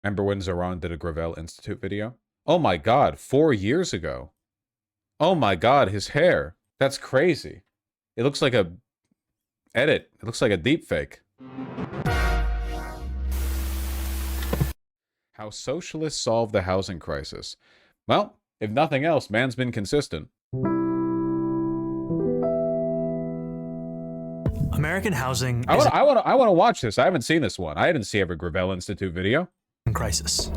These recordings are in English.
Remember when Zoran did a Gravel Institute video? Oh my god, 4 years ago. Oh my god, his hair. That's crazy. It looks like a edit. It looks like a deep fake. How socialists solve the housing crisis. Well, if nothing else, man's been consistent. American housing I want to watch this. I haven't seen this one. I didn't see every Gravel Institute video. in crisis.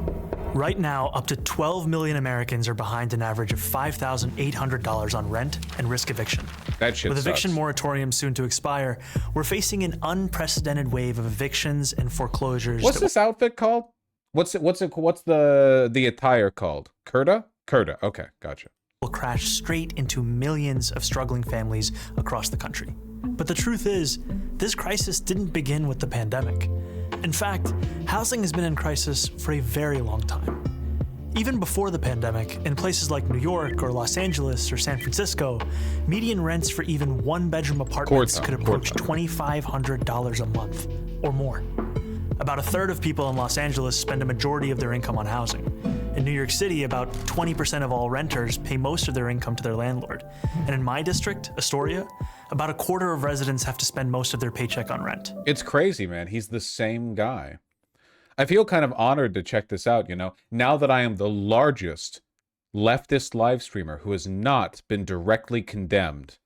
Right now, up to 12 million Americans are behind an average of $5,800 on rent and risk eviction. That shit With eviction sucks. moratoriums soon to expire, we're facing an unprecedented wave of evictions and foreclosures. What's this outfit called? What's the attire called? Kurta? Kurta. Okay, gotcha. Will crash straight into millions of struggling families across the country. But the truth is, this crisis didn't begin with the pandemic. In fact, housing has been in crisis for a very long time. Even before the pandemic, in places like New York or Los Angeles or San Francisco, median rents for even one-bedroom apartments could approach $2,500 a month or more. About a third of people in Los Angeles spend a majority of their income on housing. In New York City, about 20% of all renters pay most of their income to their landlord. And in my district, Astoria, about a quarter of residents have to spend most of their paycheck on rent. It's crazy, man. He's the same guy. I feel kind of honored to check this out, you know, now that I am the largest leftist live streamer who has not been directly condemned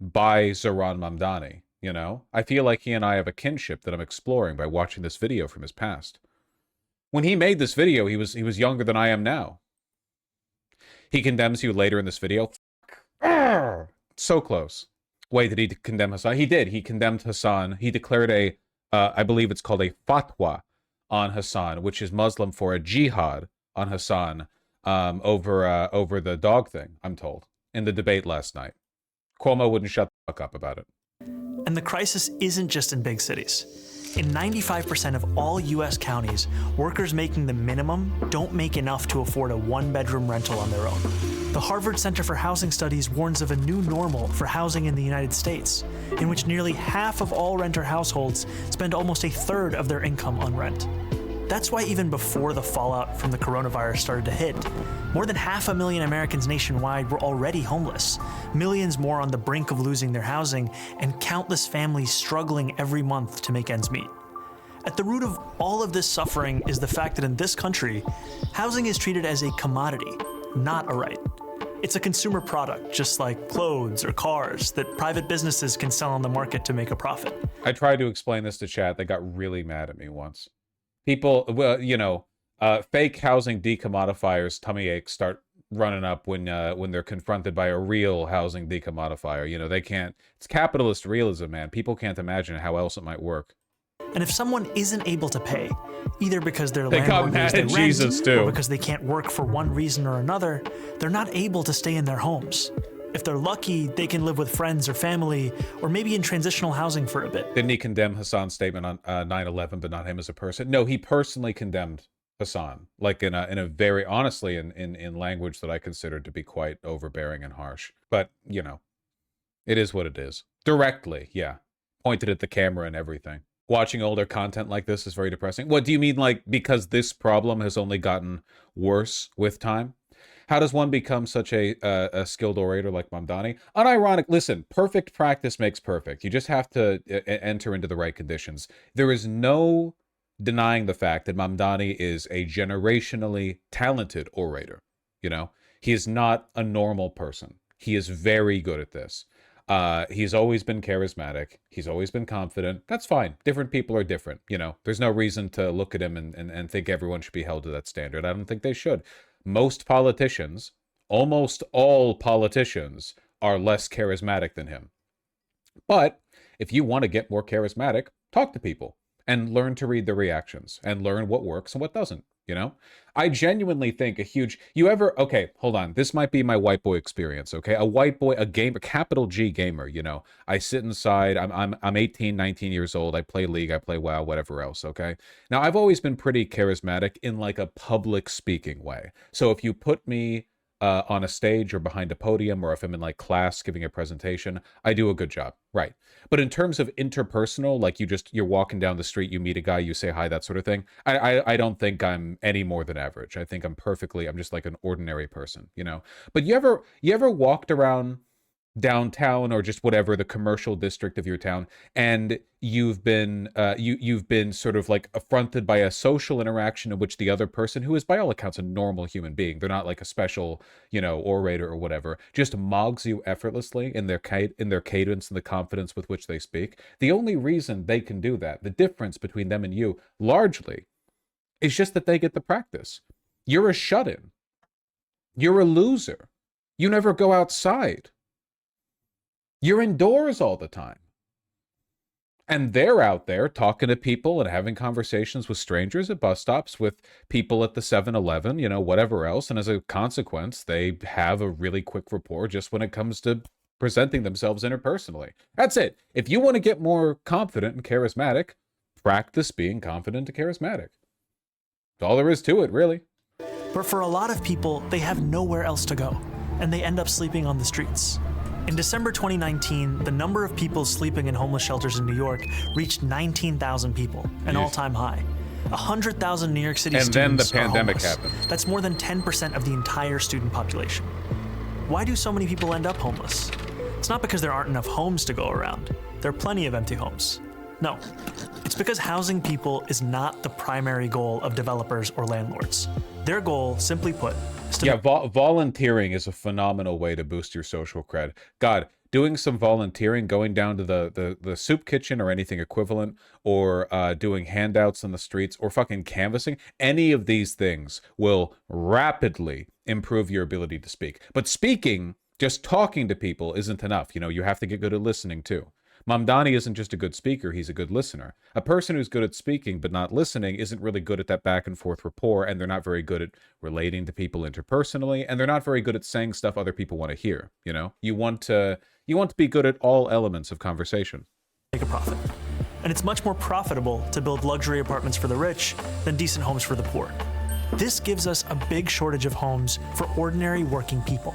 by Zoran Mamdani, you know? I feel like he and I have a kinship that I'm exploring by watching this video from his past. When he made this video, he was younger than I am now. He condemns you later in this video. So close. Wait, did he condemn Hassan? He did. He condemned Hassan. He declared a, I believe it's called a fatwa on Hassan, which is Muslim for a jihad on Hassan over the dog thing, I'm told, in the debate last night. Cuomo wouldn't shut the fuck up about it. And the crisis isn't just in big cities. In 95% of all US counties, workers making the minimum don't make enough to afford a one-bedroom rental on their own. The Harvard Center for Housing Studies warns of a new normal for housing in the United States, in which nearly half of all renter households spend almost a third of their income on rent. That's why even before the fallout from the coronavirus started to hit, more than 500,000 Americans nationwide were already homeless, millions more on the brink of losing their housing, and countless families struggling every month to make ends meet. At the root of all of this suffering is the fact that in this country, housing is treated as a commodity, not a right. It's a consumer product, just like clothes or cars, that private businesses can sell on the market to make a profit. I tried to explain this to chat. They got really mad at me once. People, well, you know, fake housing decommodifiers' tummy aches start running up when they're confronted by a real housing decommodifier. You know, they can't. It's capitalist realism, man. People can't imagine how else it might work. And if someone isn't able to pay, either because their They got landlord mad pays their at rent, Jesus, too. or because they can't work for one reason or another, they're not able to stay in their homes. If they're lucky, they can live with friends or family, or maybe in transitional housing for a bit. Didn't he condemn Hassan's statement on 9/11, but not him as a person? No, he personally condemned Hassan, like in a very honestly in language that I considered to be quite overbearing and harsh. But you know, it is what it is. Directly, yeah, pointed at the camera and everything. Watching older content like this is very depressing. What do you mean, like, because this problem has only gotten worse with time? How does one become such a skilled orator like Mamdani? Unironic, listen, perfect practice makes perfect. You just have to enter into the right conditions. There is no denying the fact that Mamdani is a generationally talented orator. You know, he is not a normal person. He is very good at this. He's always been charismatic. He's always been confident. That's fine. Different people are different. You know, there's no reason to look at him and think everyone should be held to that standard. I don't think they should. Most politicians, almost all politicians, are less charismatic than him. But if you want to get more charismatic, talk to people and learn to read their reactions and learn what works and what doesn't. You know, I genuinely think okay, hold on. This might be my white boy experience. Okay. A white boy, a gamer, capital G gamer, you know, I sit inside, I'm 18, 19 years old. I play League, I play WoW, whatever else. Okay. Now I've always been pretty charismatic in like a public speaking way. So if you put me on a stage or behind a podium, or if I'm in like class giving a presentation, I do a good job. Right. But in terms of interpersonal, like you're walking down the street, you meet a guy, you say hi, that sort of thing. I don't think I'm any more than average. I think I'm just like an ordinary person, you know. But you ever walked around downtown or just whatever the commercial district of your town, and you've been sort of like affronted by a social interaction in which the other person, who is by all accounts a normal human being, they're not like a special, orator or whatever, just mogs you effortlessly in their cadence and the confidence with which they speak. The only reason they can do that, the difference between them and you, largely, is just that they get the practice. You're a shut-in. You're a loser. You never go outside. You're indoors all the time. And they're out there talking to people and having conversations with strangers at bus stops, with people at the 7-Eleven, whatever else. And as a consequence, they have a really quick rapport just when it comes to presenting themselves interpersonally. That's it. If you want to get more confident and charismatic, practice being confident and charismatic. That's all there is to it, really. But for a lot of people, they have nowhere else to go, and they end up sleeping on the streets. In December 2019, the number of people sleeping in homeless shelters in New York reached 19,000 people, an all-time high. 100,000 New York City students And then the pandemic are homeless. happened. That's more than 10% of the entire student population. Why do so many people end up homeless? It's not because there aren't enough homes to go around. There are plenty of empty homes. No, it's because housing people is not the primary goal of developers or landlords. Their goal, simply put, is to volunteering is a phenomenal way to boost your social cred. God, doing some volunteering, going down to the soup kitchen or anything equivalent, or doing handouts on the streets, or fucking canvassing, any of these things will rapidly improve your ability to speak. But speaking, just talking to people, isn't enough. You have to get good at listening too. Mamdani isn't just a good speaker, he's a good listener. A person who's good at speaking but not listening isn't really good at that back and forth rapport, and they're not very good at relating to people interpersonally, and they're not very good at saying stuff other people want to hear. You want to be good at all elements of conversation. make a profit. And it's much more profitable to build luxury apartments for the rich than decent homes for the poor. This gives us a big shortage of homes for ordinary working people.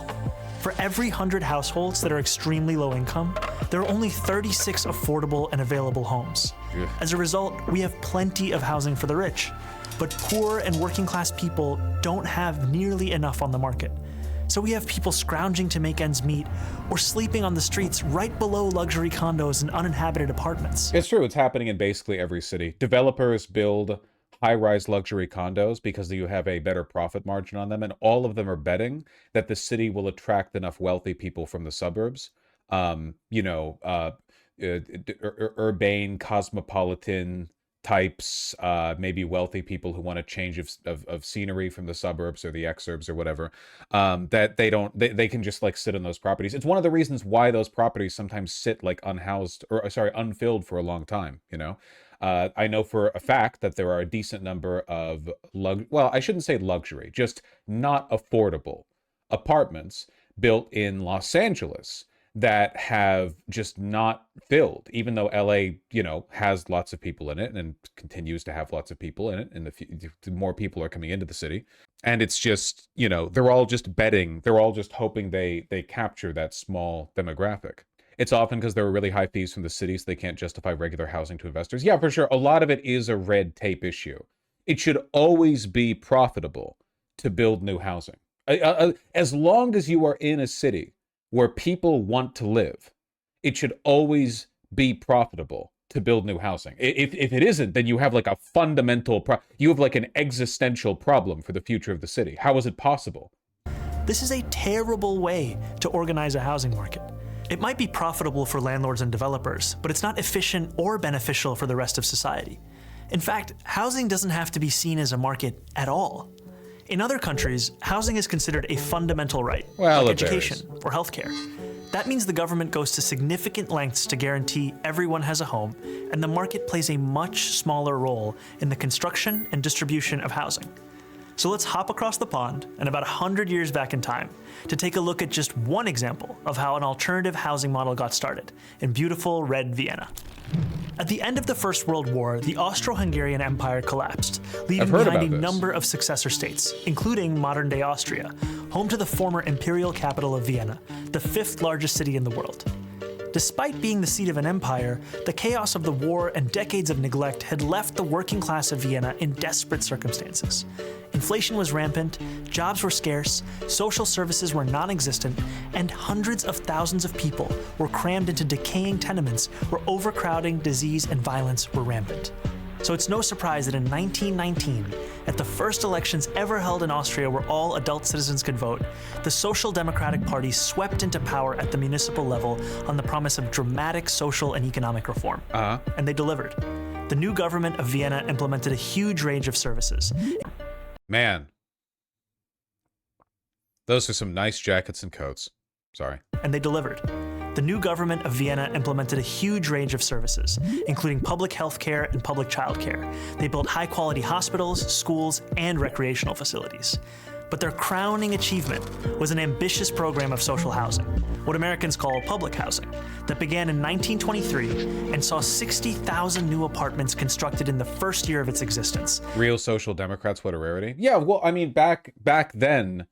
For every 100 households that are extremely low income, there are only 36 affordable and available homes. Yeah. As a result, we have plenty of housing for the rich, but poor and working class people don't have nearly enough on the market. So we have people scrounging to make ends meet or sleeping on the streets right below luxury condos and uninhabited apartments. It's true. It's happening in basically every city. Developers build high-rise luxury condos because you have a better profit margin on them, and all of them are betting that the city will attract enough wealthy people from the suburbs, urbane, cosmopolitan types, maybe wealthy people who want a change of scenery from the suburbs or the exurbs or whatever, that they can just like sit on those properties. It's one of the reasons why those properties sometimes sit like unfilled for a long time, I know for a fact that there are a decent number of I shouldn't say luxury, just not affordable apartments built in Los Angeles that have just not filled, even though LA, has lots of people in it and continues to have lots of people in it. And the more people are coming into the city, and it's just, they're all just betting, they're all just hoping they capture that small demographic. It's often because there are really high fees from the city, so they can't justify regular housing to investors. Yeah, for sure. A lot of it is a red tape issue. It should always be profitable to build new housing. As long as you are in a city where people want to live, it should always be profitable to build new housing. If it isn't, then you have like a fundamental you have like an existential problem for the future of the city. How is it possible? This is a terrible way to organize a housing market. It might be profitable for landlords and developers, but it's not efficient or beneficial for the rest of society. In fact, housing doesn't have to be seen as a market at all. In other countries, housing is considered a fundamental right, like education or healthcare. That means the government goes to significant lengths to guarantee everyone has a home, and the market plays a much smaller role in the construction and distribution of housing. So let's hop across the pond and about 100 years back in time to take a look at just one example of how an alternative housing model got started in beautiful red Vienna. At the end of the First World War, the Austro-Hungarian Empire collapsed, leaving behind a number of successor states, including modern-day Austria, home to the former imperial capital of Vienna, the fifth largest city in the world. Despite being the seat of an empire, the chaos of the war and decades of neglect had left the working class of Vienna in desperate circumstances. Inflation was rampant, jobs were scarce, social services were non-existent, and hundreds of thousands of people were crammed into decaying tenements where overcrowding, disease, and violence were rampant. So it's no surprise that in 1919, at the first elections ever held in Austria where all adult citizens could vote, the Social Democratic Party swept into power at the municipal level on the promise of dramatic social and economic reform. And they delivered. The new government of Vienna implemented a huge range of services. Man, those are some nice jackets and coats. Sorry. And they delivered. The new government of Vienna implemented a huge range of services, including public health care and public child care. They built high-quality hospitals, schools, and recreational facilities. But their crowning achievement was an ambitious program of social housing, what Americans call public housing, that began in 1923 and saw 60,000 new apartments constructed in the first year of its existence. Real social democrats, what a rarity. Yeah, well, I mean, back then,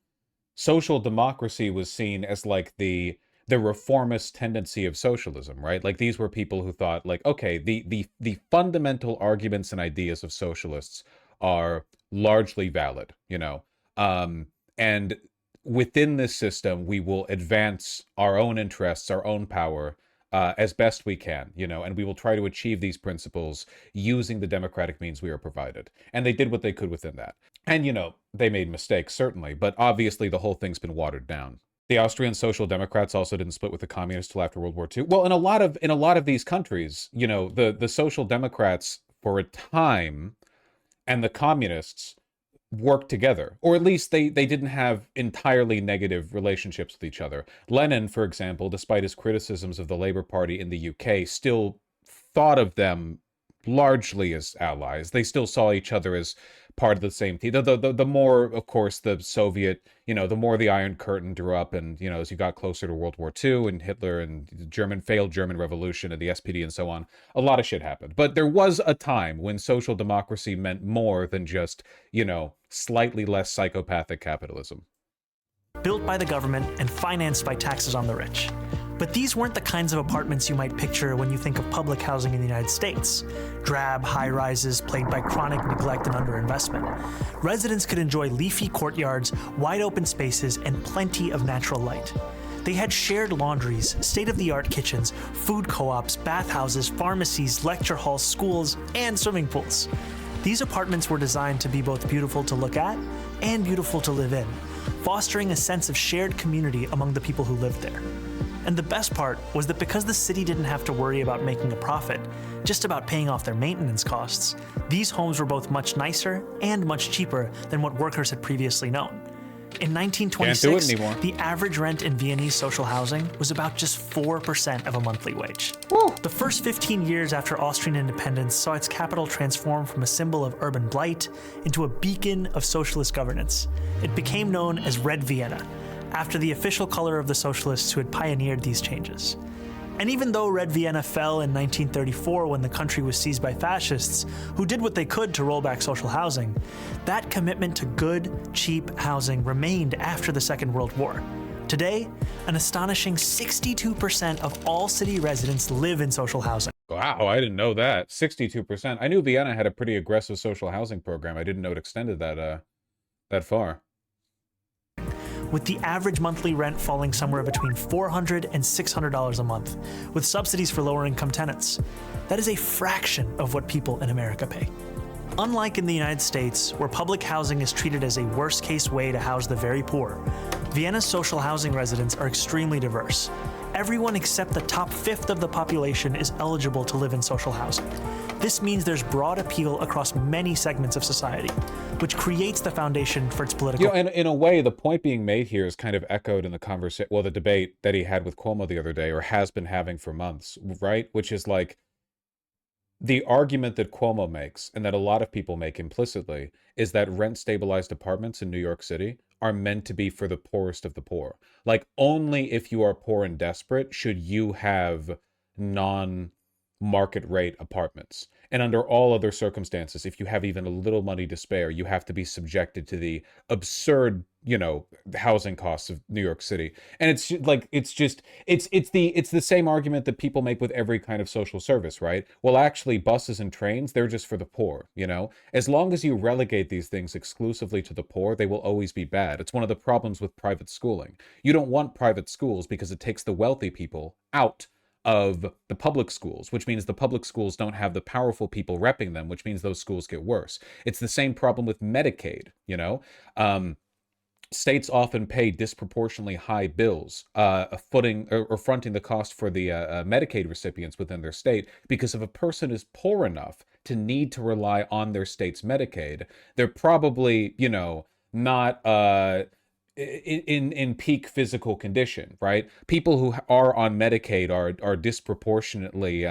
social democracy was seen as like the reformist tendency of socialism, right? Like these were people who thought like, okay, the fundamental arguments and ideas of socialists are largely valid, you know, and within this system, we will advance our own interests, our own power, as best we can, you know, and we will try to achieve these principles using the democratic means we are provided. And they did what they could within that. And, you know, they made mistakes, certainly, but obviously the whole thing's been watered down. The Austrian Social Democrats also didn't split with the communists till after World War II. Well, in a lot of these countries, you know, the Social Democrats for a time and the communists worked together, or at least they didn't have entirely negative relationships with each other. Lenin, for example, despite his criticisms of the Labour Party in the UK, still thought of them largely as allies. They still saw each other as part of the same team. The more, of course, the Soviet, you know, the more the Iron Curtain drew up, and, you know, as you got closer to World War II and Hitler and the failed German Revolution and the SPD and so on, a lot of shit happened. But there was a time when social democracy meant more than just, you know, slightly less psychopathic capitalism. Built by the government and financed by taxes on the rich. But these weren't the kinds of apartments you might picture when you think of public housing in the United States. Drab high-rises plagued by chronic neglect and underinvestment. Residents could enjoy leafy courtyards, wide-open spaces, and plenty of natural light. They had shared laundries, state-of-the-art kitchens, food co-ops, bathhouses, pharmacies, lecture halls, schools, and swimming pools. These apartments were designed to be both beautiful to look at and beautiful to live in, fostering a sense of shared community among the people who lived there. And the best part was that because the city didn't have to worry about making a profit, just about paying off their maintenance costs, these homes were both much nicer and much cheaper than what workers had previously known. In 1926, the average rent in Viennese social housing was about just 4% of a monthly wage. Woo. The first 15 years after Austrian independence saw its capital transform from a symbol of urban blight into a beacon of socialist governance. It became known as Red Vienna, after the official color of the socialists who had pioneered these changes. And even though Red Vienna fell in 1934 when the country was seized by fascists, who did what they could to roll back social housing, that commitment to good, cheap housing remained after the Second World War. Today, an astonishing 62% of all city residents live in social housing. Wow, I didn't know that. 62%. I knew Vienna had a pretty aggressive social housing program. I didn't know it extended that far. With the average monthly rent falling somewhere between $400 and $600 a month, with subsidies for lower-income tenants. That is a fraction of what people in America pay. Unlike in the United States, where public housing is treated as a worst-case way to house the very poor, Vienna's social housing residents are extremely diverse. Everyone except the top fifth of the population is eligible to live in social housing. This means there's broad appeal across many segments of society, which creates the foundation for its political... You know, in a way, the point being made here is kind of echoed in the conversation, well, the debate that he had with Cuomo the other day, or has been having for months, right? Which is like, the argument that Cuomo makes, and that a lot of people make implicitly, is that rent-stabilized apartments in New York City are meant to be for the poorest of the poor. Like, only if you are poor and desperate should you have market rate apartments. And under all other circumstances, if you have even a little money to spare, you have to be subjected to the absurd, housing costs of New York City. And it's the same argument that people make with every kind of social service, right? Well, actually, buses and trains, they're just for the poor, As long as you relegate these things exclusively to the poor, they will always be bad. It's one of the problems with private schooling. You don't want private schools because it takes the wealthy people out of the public schools, which means the public schools don't have the powerful people repping them, which means those schools get worse. It's the same problem with Medicaid, States often pay disproportionately high bills, footing or fronting the cost for the Medicaid recipients within their state, because if a person is poor enough to need to rely on their state's Medicaid, they're probably, not in peak physical condition, right? People who are on Medicaid are disproportionately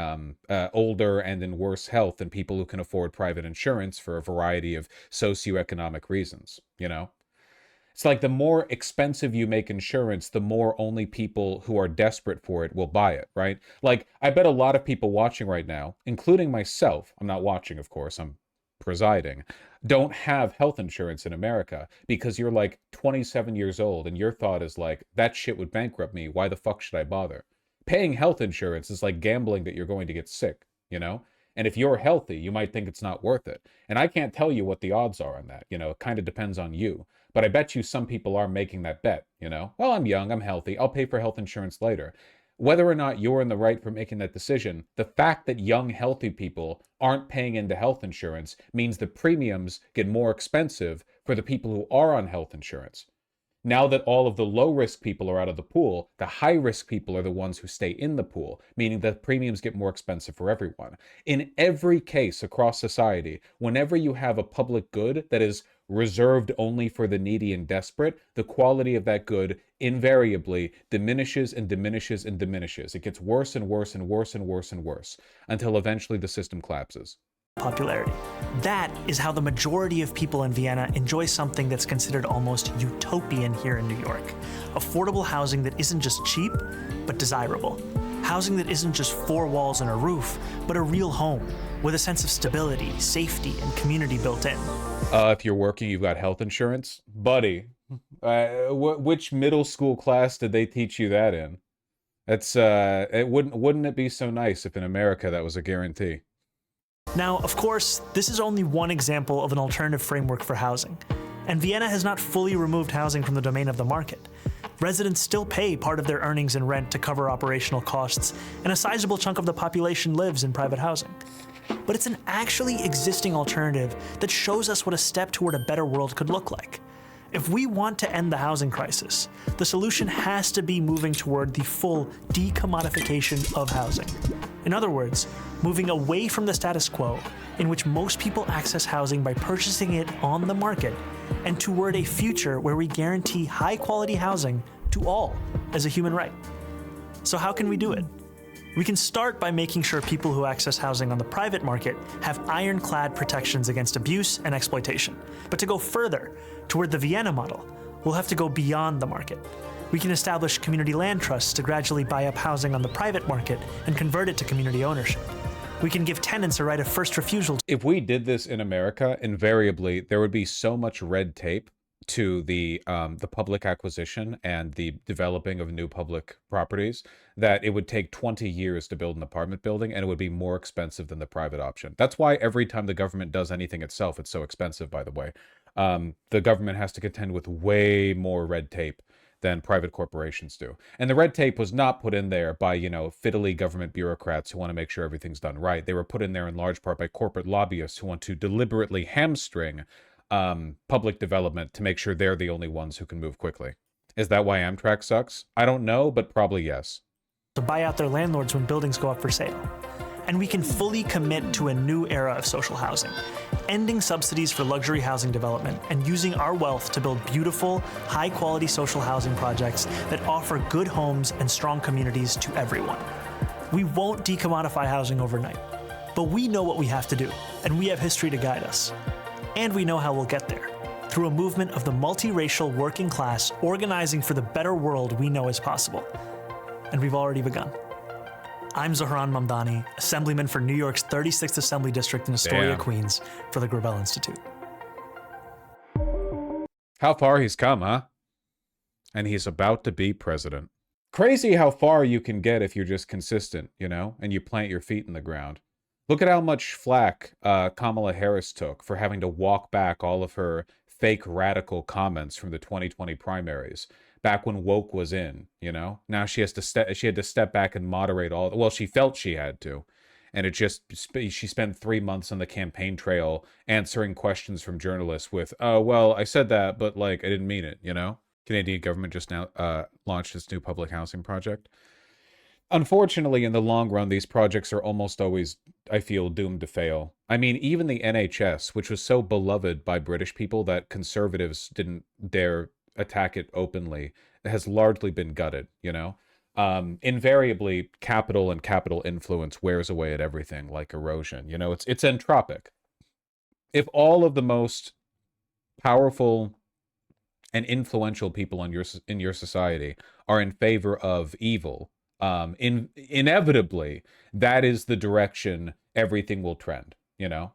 older and in worse health than people who can afford private insurance for a variety of socioeconomic reasons, It's like the more expensive you make insurance, the more only people who are desperate for it will buy it, right? Like, I bet a lot of people watching right now, including myself, I'm not watching, of course, I'm presiding, don't have health insurance in America because you're like 27 years old and your thought is like, that shit would bankrupt me. Why the fuck should I bother? Paying health insurance is like gambling that you're going to get sick, And if you're healthy, you might think it's not worth it. And I can't tell you what the odds are on that. It kind of depends on you. But I bet you some people are making that bet, Well, I'm young, I'm healthy, I'll pay for health insurance later. Whether or not you're in the right for making that decision, the fact that young, healthy people aren't paying into health insurance means the premiums get more expensive for the people who are on health insurance. Now that all of the low-risk people are out of the pool, the high-risk people are the ones who stay in the pool, meaning that premiums get more expensive for everyone. In every case across society, whenever you have a public good that is reserved only for the needy and desperate, the quality of that good invariably diminishes and diminishes and diminishes. It gets worse and worse and worse and worse and worse until eventually the system collapses. Popularity. That is how the majority of people in Vienna enjoy something that's considered almost utopian here in New York. Affordable housing that isn't just cheap, but desirable. Housing that isn't just four walls and a roof, but a real home with a sense of stability, safety, and community built in. If you're working, you've got health insurance. Buddy, which middle school class did they teach you that in? That's wouldn't it be so nice if in America that was a guarantee? Now, of course, this is only one example of an alternative framework for housing, and Vienna has not fully removed housing from the domain of the market. Residents still pay part of their earnings in rent to cover operational costs, and a sizable chunk of the population lives in private housing. But it's an actually existing alternative that shows us what a step toward a better world could look like. If we want to end the housing crisis, the solution has to be moving toward the full decommodification of housing. In other words, moving away from the status quo, in which most people access housing by purchasing it on the market, and toward a future where we guarantee high-quality housing to all as a human right. So how can we do it? We can start by making sure people who access housing on the private market have ironclad protections against abuse and exploitation. But to go further, toward the Vienna model, we'll have to go beyond the market. We can establish community land trusts to gradually buy up housing on the private market and convert it to community ownership. We can give tenants a right of first refusal. If we did this in America, invariably, there would be so much red tape to the public acquisition and the developing of new public properties that it would take 20 years to build an apartment building, and it would be more expensive than the private option. That's why every time the government does anything itself, it's so expensive, by the way. The government has to contend with way more red tape than private corporations do. And the red tape was not put in there by, fiddly government bureaucrats who want to make sure everything's done right. They were put in there in large part by corporate lobbyists who want to deliberately hamstring public development to make sure they're the only ones who can move quickly. Is that why Amtrak sucks? I don't know, but probably yes. To buy out their landlords when buildings go up for sale. And we can fully commit to a new era of social housing, ending subsidies for luxury housing development and using our wealth to build beautiful, high-quality social housing projects that offer good homes and strong communities to everyone. We won't decommodify housing overnight, but we know what we have to do, and we have history to guide us. And we know how we'll get there, through a movement of the multiracial working class organizing for the better world we know is possible. And we've already begun. I'm Zohran Mamdani, Assemblyman for New York's 36th Assembly District in Astoria, Damn. Queens, for the Gravel Institute. How far he's come, huh? And he's about to be president. Crazy how far you can get if you're just consistent, you know, and you plant your feet in the ground. Look at how much flack Kamala Harris took for having to walk back all of her fake radical comments from the 2020 primaries, back when woke was in, you know? Now she had to step back and moderate all, well, she felt she had to. And it just, she spent 3 months on the campaign trail answering questions from journalists with, oh, well, I said that, but like, I didn't mean it, you know? Canadian government just now launched its new public housing project. Unfortunately, in the long run, these projects are almost always, I feel, doomed to fail. I mean, even the NHS, which was so beloved by British people that conservatives didn't dare attack it openly, has largely been gutted, you know? Invariably, capital and capital influence wears away at everything like erosion. You know, it's entropic. If all of the most powerful and influential people in your society are in favor of evil, inevitably that is the direction everything will trend, you know?